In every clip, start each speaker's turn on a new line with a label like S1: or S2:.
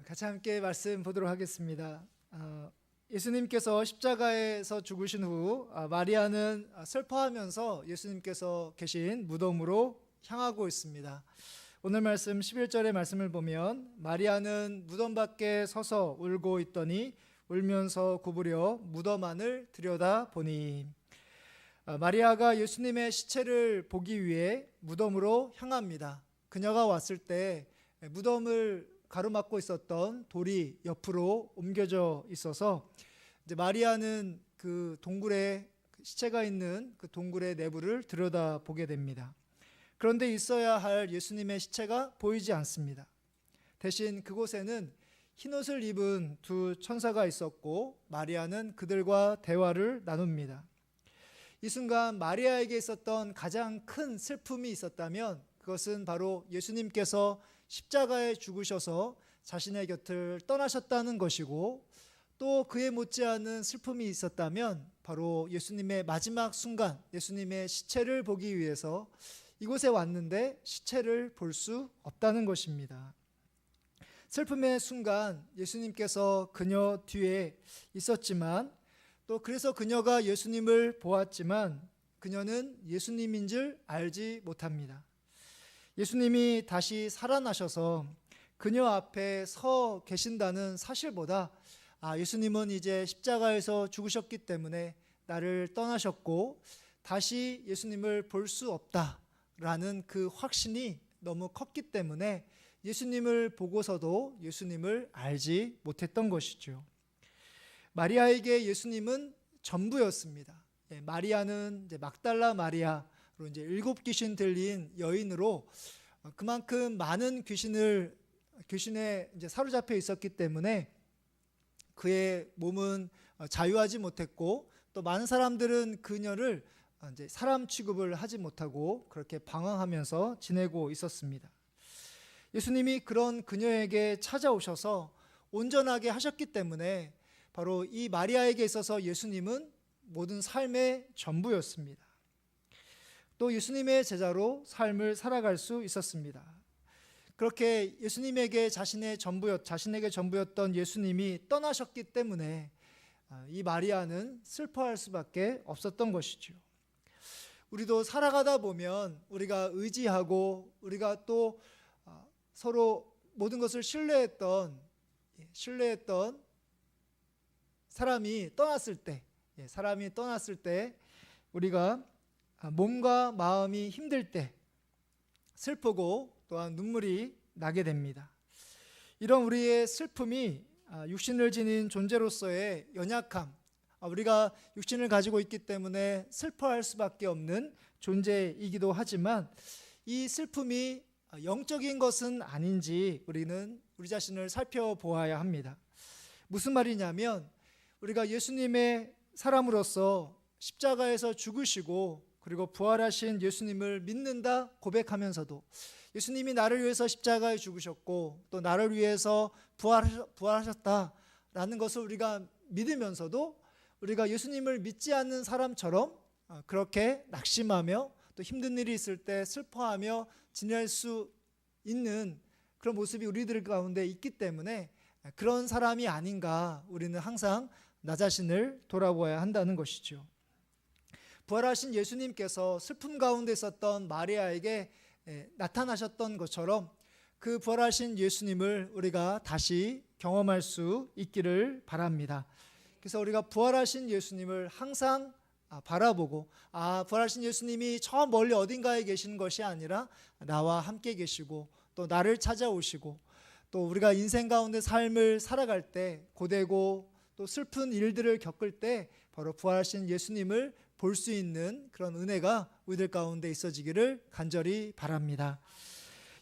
S1: 같이 함께 말씀 보도록 하겠습니다. 예수님께서 십자가에서 죽으신 후 마리아는 슬퍼하면서 예수님께서 계신 무덤으로 향하고 있습니다. 오늘 말씀 11절의 말씀을 보면 마리아는 무덤 밖에 서서 울고 있더니 울면서 구부려 무덤 안을 들여다보니, 마리아가 예수님의 시체를 보기 위해 무덤으로 향합니다. 그녀가 왔을 때 무덤을 가로막고 있었던 돌이 옆으로 옮겨져 있어서 이제 마리아는 그 동굴에 시체가 있는 그 동굴의 내부를 들여다보게 됩니다. 그런데 있어야 할 예수님의 시체가 보이지 않습니다. 대신 그곳에는 흰옷을 입은 두 천사가 있었고 마리아는 그들과 대화를 나눕니다. 이 순간 마리아에게 있었던 가장 큰 슬픔이 있었다면 그것은 바로 예수님께서 십자가에 죽으셔서 자신의 곁을 떠나셨다는 것이고, 또 그에 못지않은 슬픔이 있었다면 바로 예수님의 마지막 순간 예수님의 시체를 보기 위해서 이곳에 왔는데 시체를 볼 수 없다는 것입니다. 슬픔의 순간 예수님께서 그녀 뒤에 있었지만, 또 그래서 그녀가 예수님을 보았지만 그녀는 예수님인 줄 알지 못합니다. 예수님이 다시 살아나셔서 그녀 앞에 서 계신다는 사실보다 예수님은 이제 십자가에서 죽으셨기 때문에 나를 떠나셨고 다시 예수님을 볼 수 없다라는 그 확신이 너무 컸기 때문에 예수님을 보고서도 예수님을 알지 못했던 것이죠. 마리아에게 예수님은 전부였습니다. 마리아는 이제 막달라 마리아로 이제 7 귀신 들린 여인으로 그만큼 많은 귀신에 이제 사로잡혀 있었기 때문에 그의 몸은 자유하지 못했고, 또 많은 사람들은 그녀를 이제 사람 취급을 하지 못하고 그렇게 방황하면서 지내고 있었습니다. 예수님이 그런 그녀에게 찾아오셔서 온전하게 하셨기 때문에 바로 이 마리아에게 있어서 예수님은 모든 삶의 전부였습니다. 또 예수님의 제자로 삶을 살아갈 수 있었습니다. 그렇게 예수님에게 자신에게 전부였던 예수님이 떠나셨기 때문에 이 마리아는 슬퍼할 수밖에 없었던 것이죠. 우리도 살아가다 보면 우리가 의지하고 우리가 또 서로 모든 것을 신뢰했던 사람이 떠났을 때 우리가 몸과 마음이 힘들 때 슬프고 또한 눈물이 나게 됩니다. 이런 우리의 슬픔이 육신을 지닌 존재로서의 연약함, 우리가 육신을 가지고 있기 때문에 슬퍼할 수밖에 없는 존재이기도 하지만, 이 슬픔이 영적인 것은 아닌지 우리는 우리 자신을 살펴보아야 합니다. 무슨 말이냐면, 우리가 예수님의 사람으로서 십자가에서 죽으시고 그리고 부활하신 예수님을 믿는다 고백하면서도, 예수님이 나를 위해서 십자가에 죽으셨고 또 나를 위해서 부활하셨다라는 것을 우리가 믿으면서도 우리가 예수님을 믿지 않는 사람처럼 그렇게 낙심하며 또 힘든 일이 있을 때 슬퍼하며 지낼 수 있는 그런 모습이 우리들 가운데 있기 때문에 그런 사람이 아닌가, 우리는 항상 나 자신을 돌아보아야 한다는 것이죠. 부활하신 예수님께서 슬픔 가운데 있었던 마리아에게 나타나셨던 것처럼 그 부활하신 예수님을 우리가 다시 경험할 수 있기를 바랍니다. 그래서 우리가 부활하신 예수님을 항상 바라보고, 부활하신 예수님이 저 멀리 어딘가에 계신 것이 아니라 나와 함께 계시고 또 나를 찾아오시고, 또 우리가 인생 가운데 삶을 살아갈 때 고되고 또 슬픈 일들을 겪을 때 바로 부활하신 예수님을 볼 수 있는 그런 은혜가 우리들 가운데 있어지기를 간절히 바랍니다.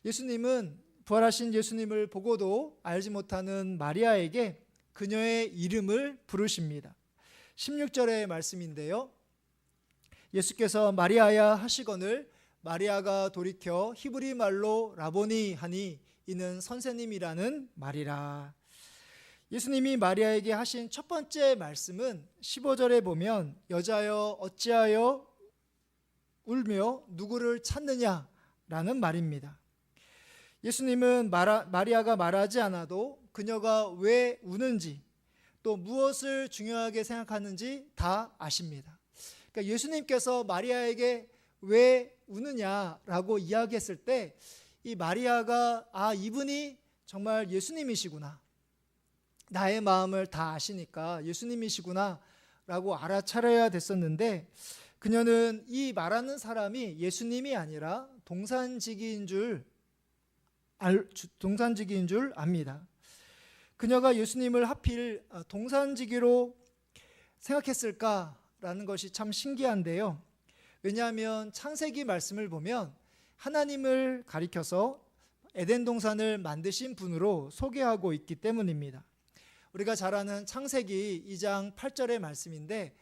S1: 예수님은 부활하신 예수님을 보고도 알지 못하는 마리아에게 그녀의 이름을 부르십니다. 16절의 말씀인데요, 예수께서 마리아야 하시거늘 마리아가 돌이켜 히브리 말로 라보니 하니 이는 선생님이라는 말이라. 예수님이 마리아에게 하신 첫 번째 말씀은 15절에 보면 여자여 어찌하여 울며 누구를 찾느냐라는 말입니다. 예수님은 마리아가 말하지 않아도 그녀가 왜 우는지 또 무엇을 중요하게 생각하는지 다 아십니다. 그러니까 예수님께서 마리아에게 왜 우느냐라고 이야기했을 때 이 마리아가 이분이 정말 예수님이시구나, 나의 마음을 다 아시니까 예수님이시구나 라고 알아차려야 됐었는데, 그녀는 이 말하는 사람이 예수님이 아니라 동산지기인 줄 압니다. 그녀가 예수님을 하필 동산지기로 생각했을까라는 것이 참 신기한데요. 왜냐하면 창세기 말씀을 보면 하나님을 가리켜서 에덴 동산을 만드신 분으로 소개하고 있기 때문입니다. 우리가 잘 아는 창세기 2장 8절의 말씀인데,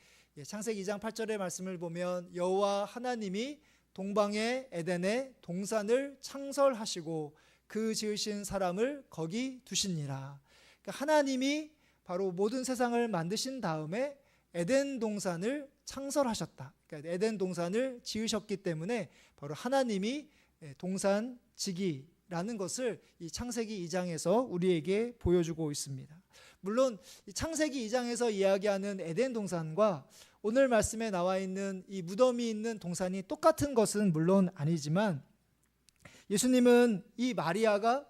S1: 창세기 2장 8절의 말씀을 보면 여호와 하나님이 동방의 에덴에 동산을 창설하시고 그 지으신 사람을 거기 두시니라. 그러니까 하나님이 바로 모든 세상을 만드신 다음에 에덴 동산을 창설하셨다. 그러니까 에덴 동산을 지으셨기 때문에 바로 하나님이 동산지기라는 것을 이 창세기 2장에서 우리에게 보여주고 있습니다. 물론 이 창세기 2장에서 이야기하는 에덴 동산과 오늘 말씀에 나와 있는 이 무덤이 있는 동산이 똑같은 것은 물론 아니지만, 예수님은 이 마리아가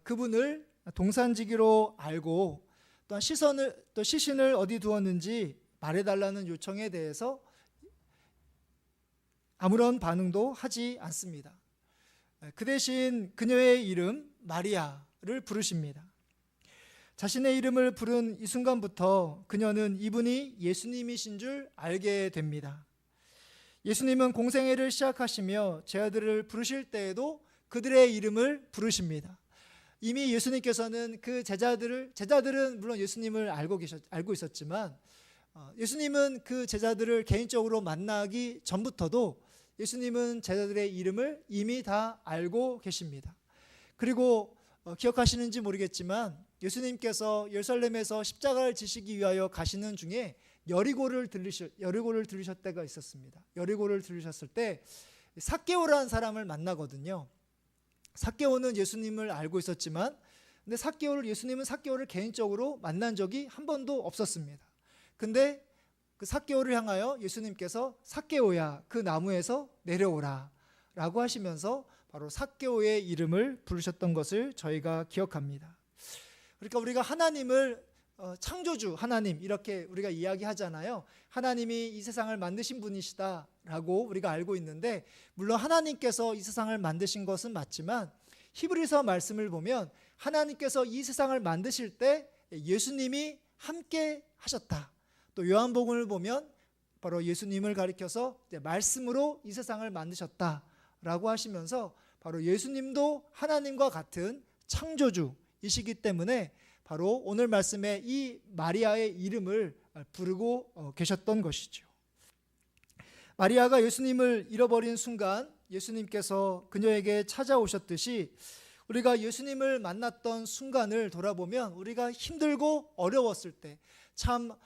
S1: 그분을 동산지기로 알고 또한 시신을 어디 두었는지 말해달라는 요청에 대해서 아무런 반응도 하지 않습니다. 그 대신 그녀의 이름 마리아를 부르십니다. 자신의 이름을 부른 이 순간부터 그녀는 이분이 예수님이신 줄 알게 됩니다. 예수님은 공생애를 시작하시며 제자들을 부르실 때에도 그들의 이름을 부르십니다. 이미 예수님께서는 그 제자들은 물론 예수님을 알고 있었지만, 예수님은 그 제자들을 개인적으로 만나기 전부터도 예수님은 제자들의 이름을 이미 다 알고 계십니다. 그리고 기억하시는지 모르겠지만 예수님께서 예루살렘에서 십자가를 지시기 위하여 가시는 중에 여리고를 들르실 때가 있었습니다. 여리고를 들르셨을 때 삭개오라는 사람을 만나거든요. 삭개오는 예수님을 알고 있었지만, 근데 예수님은 삭개오를 개인적으로 만난 적이 한 번도 없었습니다. 근데 그 삭개오를 향하여 예수님께서 삭개오야, 그 나무에서 내려오라 라고 하시면서 바로 삭개오의 이름을 부르셨던 것을 저희가 기억합니다. 그러니까 우리가 하나님을 창조주 하나님 이렇게 우리가 이야기하잖아요. 하나님이 이 세상을 만드신 분이시다라고 우리가 알고 있는데, 물론 하나님께서 이 세상을 만드신 것은 맞지만 히브리서 말씀을 보면 하나님께서 이 세상을 만드실 때 예수님이 함께 하셨다. 또 요한복음을 보면 바로 예수님을 가리켜서 말씀으로 이 세상을 만드셨다라고 하시면서 바로 예수님도 하나님과 같은 창조주이시기 때문에 바로 오늘 말씀에 이 마리아의 이름을 부르고 계셨던 것이죠. 마리아가 예수님을 잃어버린 순간 예수님께서 그녀에게 찾아오셨듯이 우리가 예수님을 만났던 순간을 돌아보면 우리가 힘들고 어려웠을 때, 참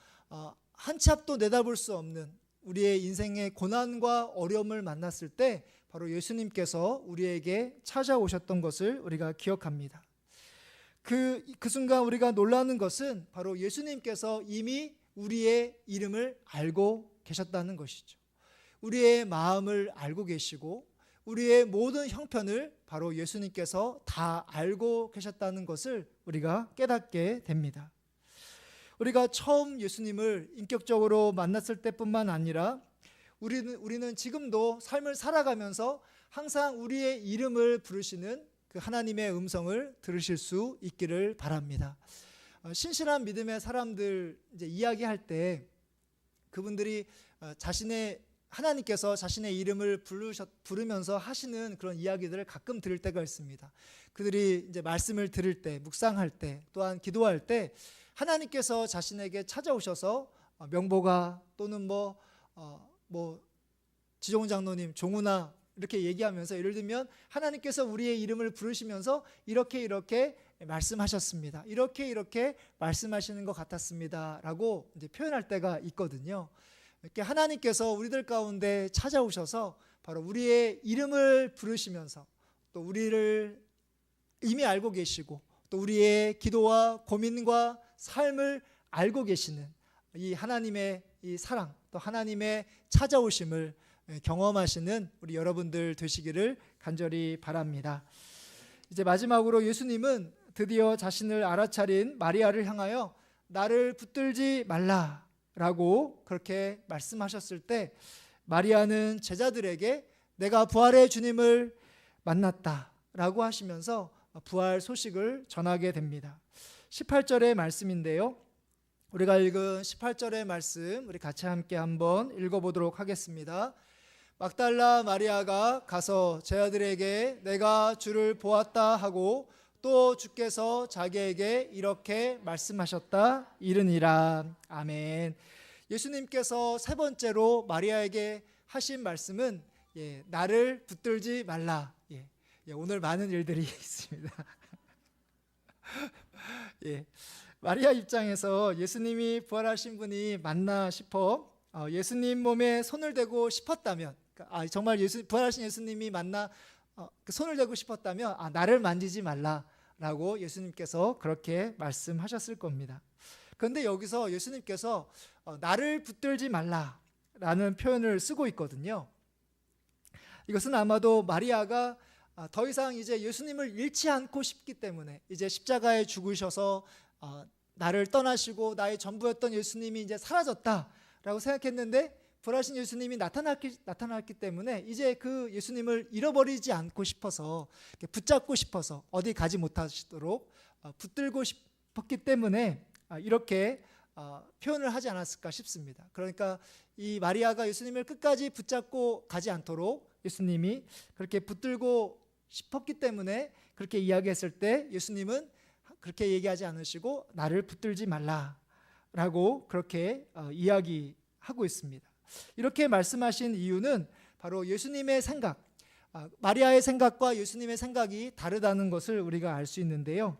S1: 한 치 앞도 내다볼 수 없는 우리의 인생의 고난과 어려움을 만났을 때 바로 예수님께서 우리에게 찾아오셨던 것을 우리가 기억합니다. 그 순간 우리가 놀라는 것은 바로 예수님께서 이미 우리의 이름을 알고 계셨다는 것이죠. 우리의 마음을 알고 계시고 우리의 모든 형편을 바로 예수님께서 다 알고 계셨다는 것을 우리가 깨닫게 됩니다. 우리가 처음 예수님을 인격적으로 만났을 때뿐만 아니라 우리는 지금도 삶을 살아가면서 항상 우리의 이름을 부르시는 그 하나님의 음성을 들으실 수 있기를 바랍니다. 신실한 믿음의 사람들 이야기할 때 그분들이 하나님께서 자신의 이름을 부르면서 하시는 그런 이야기들을 가끔 들을 때가 있습니다. 그들이 말씀을 들을 때, 묵상할 때, 또한 기도할 때 하나님께서 자신에게 찾아오셔서 명보가 또는 지종훈 장로님, 종훈아 이렇게 얘기하면서, 예를 들면 하나님께서 우리의 이름을 부르시면서 이렇게 말씀하셨습니다. 이렇게 말씀하시는 것 같았습니다. 라고 표현할 때가 있거든요. 이렇게 하나님께서 우리들 가운데 찾아오셔서 바로 우리의 이름을 부르시면서 또 우리를 이미 알고 계시고 또 우리의 기도와 고민과 삶을 알고 계시는 이 하나님의 이 사랑, 또 하나님의 찾아오심을 경험하시는 우리 여러분들 되시기를 간절히 바랍니다. 이제 마지막으로 예수님은 드디어 자신을 알아차린 마리아를 향하여 나를 붙들지 말라라고 그렇게 말씀하셨을 때 마리아는 제자들에게 내가 부활의 주님을 만났다라고 하시면서 부활 소식을 전하게 됩니다. 18절의 말씀인데요. 우리가 읽은 18절의 말씀 우리 같이 함께 한번 읽어보도록 하겠습니다. 막달라 마리아가 가서 제자들에게 내가 주를 보았다 하고 또 주께서 자기에게 이렇게 말씀하셨다 이르니라. 아멘. 예수님께서 세 번째로 마리아에게 하신 말씀은 나를 붙들지 말라. 오늘 많은 일들이 있습니다. 마리아 입장에서 예수님이 부활하신 분이 맞나 싶어 예수님 몸에 손을 대고 싶었다면, 정말 부활하신 예수님이 맞나 손을 대고 싶었다면 나를 만지지 말라라고 예수님께서 그렇게 말씀하셨을 겁니다. 그런데 여기서 예수님께서 나를 붙들지 말라라는 표현을 쓰고 있거든요. 이것은 아마도 마리아가 더 이상 이제 예수님을 잃지 않고 싶기 때문에 이제 십자가에 죽으셔서 나를 떠나시고 나의 전부였던 예수님이 이제 사라졌다라고 생각했는데 부활하신 예수님이 나타났기 때문에 이제 그 예수님을 잃어버리지 않고 싶어서 붙잡고 싶어서 어디 가지 못하시도록 붙들고 싶었기 때문에 이렇게 표현을 하지 않았을까 싶습니다. 그러니까 이 마리아가 예수님을 끝까지 붙잡고 가지 않도록 예수님이 그렇게 붙들고 싶었기 때문에 그렇게 이야기했을 때 예수님은 그렇게 얘기하지 않으시고 나를 붙들지 말라라고 그렇게 이야기하고 있습니다. 이렇게 말씀하신 이유는 바로 예수님의 생각, 마리아의 생각과 예수님의 생각이 다르다는 것을 우리가 알 수 있는데요.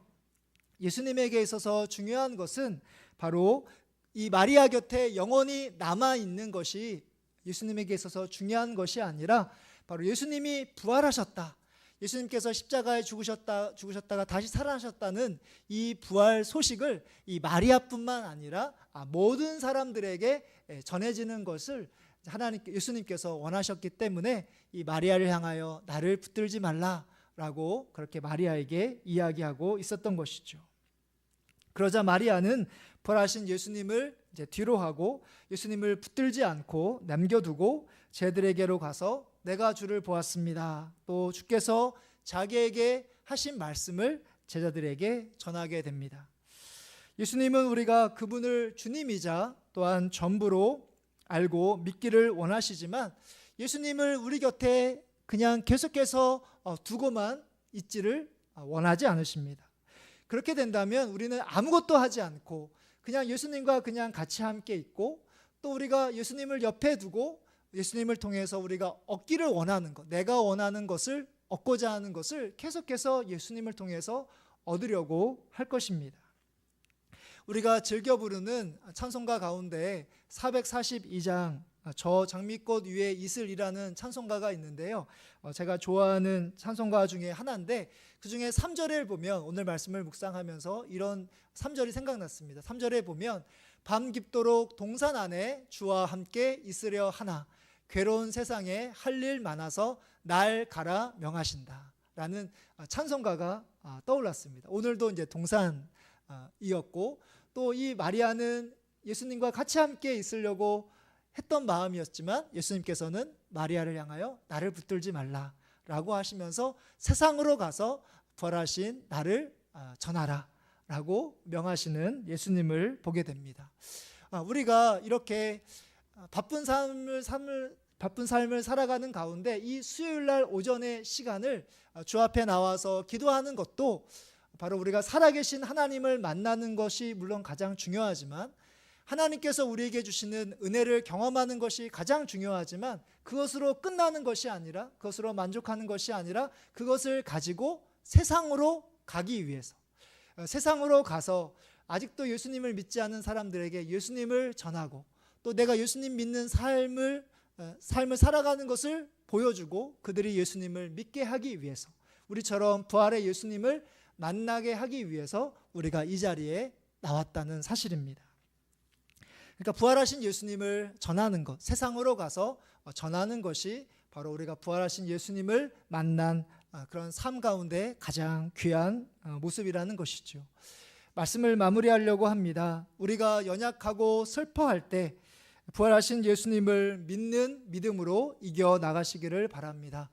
S1: 예수님에게 있어서 중요한 것은 바로 이 마리아 곁에 영원히 남아있는 것이 예수님에게 있어서 중요한 것이 아니라 바로 예수님이 부활하셨다, 예수님께서 십자가에 죽으셨다가 다시 살아나셨다는 이 부활 소식을 이 마리아뿐만 아니라 모든 사람들에게 전해지는 것을 예수님께서 원하셨기 때문에 이 마리아를 향하여 나를 붙들지 말라라고 그렇게 마리아에게 이야기하고 있었던 것이죠. 그러자 마리아는 부활하신 예수님을 이제 뒤로 하고 예수님을 붙들지 않고 남겨두고 제들에게로 가서 내가 주를 보았습니다, 또 주께서 자기에게 하신 말씀을 제자들에게 전하게 됩니다. 예수님은 우리가 그분을 주님이자 또한 전부로 알고 믿기를 원하시지만 예수님을 우리 곁에 그냥 계속해서 두고만 있지를 원하지 않으십니다. 그렇게 된다면 우리는 아무것도 하지 않고 그냥 예수님과 그냥 같이 함께 있고 또 우리가 예수님을 옆에 두고 예수님을 통해서 우리가 얻기를 원하는 것, 내가 원하는 것을 얻고자 하는 것을 계속해서 예수님을 통해서 얻으려고 할 것입니다. 우리가 즐겨 부르는 찬송가 가운데 442장 저 장미꽃 위에 이슬이라는 찬송가가 있는데요. 제가 좋아하는 찬송가 중에 하나인데 그 중에 3절을 보면 오늘 말씀을 묵상하면서 이런 3절이 생각났습니다. 3절에 보면 밤 깊도록 동산 안에 주와 함께 있으려 하나 괴로운 세상에 할 일 많아서 날 가라 명하신다 라는 찬송가가 떠올랐습니다. 오늘도 이제 동산이었고 또 이 마리아는 예수님과 같이 함께 있으려고 했던 마음이었지만 예수님께서는 마리아를 향하여 나를 붙들지 말라라고 하시면서 세상으로 가서 부활하신 나를 전하라 라고 명하시는 예수님을 보게 됩니다. 우리가 이렇게 바쁜 삶을 살아가는 가운데 이 수요일날 오전의 시간을 주 앞에 나와서 기도하는 것도 바로 우리가 살아계신 하나님을 만나는 것이 물론 가장 중요하지만 하나님께서 우리에게 주시는 은혜를 경험하는 것이 가장 중요하지만 그것으로 끝나는 것이 아니라 그것으로 만족하는 것이 아니라 그것을 가지고 세상으로 가기 위해서 세상으로 가서 아직도 예수님을 믿지 않는 사람들에게 예수님을 전하고 또 내가 예수님 믿는 삶을 살아가는 것을 보여주고 그들이 예수님을 믿게 하기 위해서 우리처럼 부활의 예수님을 만나게 하기 위해서 우리가 이 자리에 나왔다는 사실입니다. 그러니까 부활하신 예수님을 전하는 것, 세상으로 가서 전하는 것이 바로 우리가 부활하신 예수님을 만난 그런 삶 가운데 가장 귀한 모습이라는 것이죠. 말씀을 마무리하려고 합니다. 우리가 연약하고 슬퍼할 때 부활하신 예수님을 믿는 믿음으로 이겨나가시기를 바랍니다.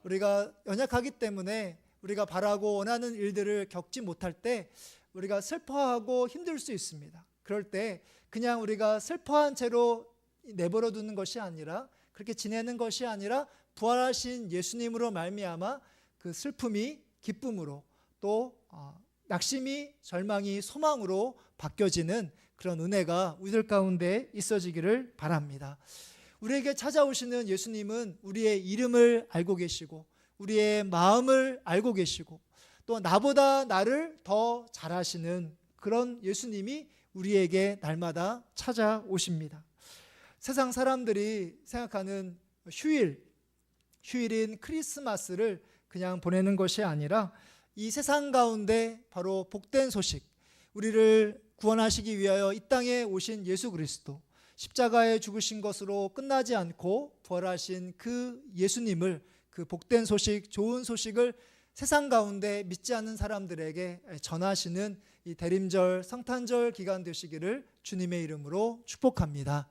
S1: 우리가 연약하기 때문에 우리가 바라고 원하는 일들을 겪지 못할 때 우리가 슬퍼하고 힘들 수 있습니다. 그럴 때 그냥 우리가 슬퍼한 채로 내버려 두는 것이 아니라, 그렇게 지내는 것이 아니라 부활하신 예수님으로 말미암아 그 슬픔이 기쁨으로, 또 낙심이 절망이 소망으로 바뀌어지는 그런 은혜가 우리들 가운데 있어지기를 바랍니다. 우리에게 찾아오시는 예수님은 우리의 이름을 알고 계시고 우리의 마음을 알고 계시고 또 나보다 나를 더 잘 아시는 그런 예수님이 우리에게 날마다 찾아오십니다. 세상 사람들이 생각하는 휴일인 크리스마스를 그냥 보내는 것이 아니라 이 세상 가운데 바로 복된 소식, 우리를 구원하시기 위하여 이 땅에 오신 예수 그리스도, 십자가에 죽으신 것으로 끝나지 않고 부활하신 그 예수님을, 그 복된 소식, 좋은 소식을 세상 가운데 믿지 않는 사람들에게 전하시는 이 대림절, 성탄절 기간 되시기를 주님의 이름으로 축복합니다.